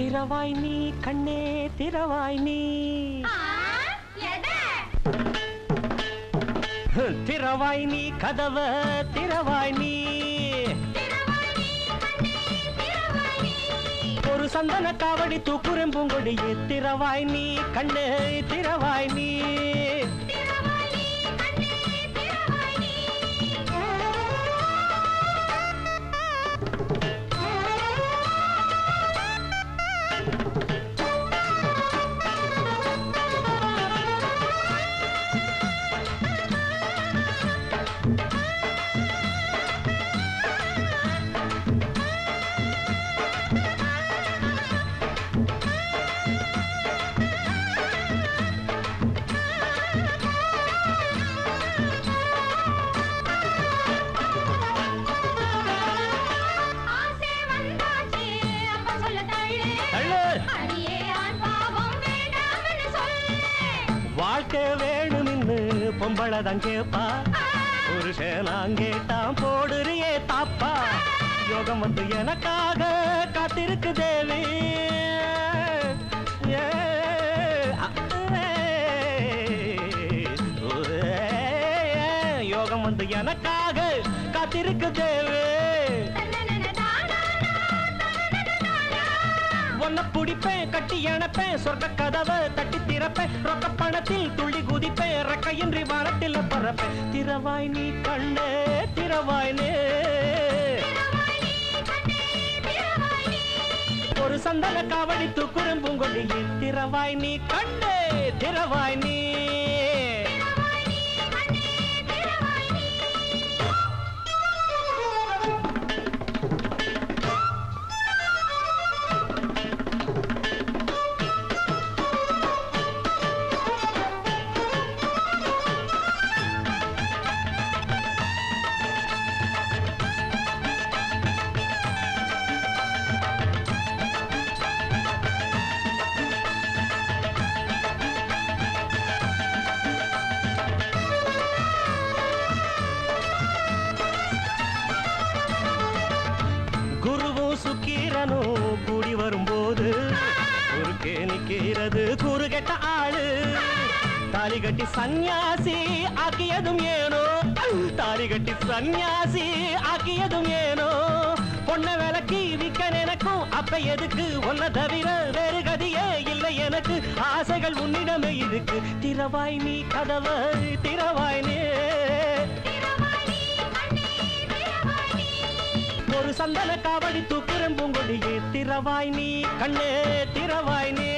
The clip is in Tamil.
திரவாய் நீ கண்ணே திரவாய் நீ திரவாய் நீ கதவ திரவாய் நீ ஒரு சந்தன காவடி தூக்குறம் பூங்கொடியே திரவாய் நீ கண்ணே திரவாய் நீ வாழ்க்கை வேணும்னு பொம்பளதான் கேப்பா புருஷனாங் கேட்டான் போடுறியே தாப்பா யோகம் வந்து எனக்காக காத்திருக்கு தேவி யோகம் வந்து எனக்காக காத்திருக்கு தேவி ஒன்ன புடிப்பேன் கட்டி அணைப்பேன் சொர்க்க கதவை தட்டி திறப்பேன் ரொக்க பணத்தில் துள்ளி குதிப்பேன் ரெக்கையின்றி வானத்தில் பறப்பேன் திரவாய் நீ கண்ணே திரவாய் நீ ஒரு சந்தன காவடி தூக்குறம் பூங்கொடியே திரவாய் நீ கண்ணே திரவாய் நீ சுக்கீரனும் கூடி வரும்போது குறுக்கே நிற்கிறது குறுகெட்ட ஆளு தாலி கட்டி சன்னியாசி ஆக்கியதும் ஏனோ தாலி கட்டி சன்னியாசி ஆக்கியதும் ஏனோ பொண்ண விலக்கி விக்க நினைக்கும் அப்ப எதுக்கு ஒன்ன தவிர வேறு கதியே இல்லை எனக்கு ஆசைகள் உன்னிடமே இருக்கு திரவாய் நீ கதவை திரவாய் நீ ஒரு சந்தன காவடி தூக்குறம் பூங்கொடியே திரவாய் நீ கண்ணே திரவாய் நீ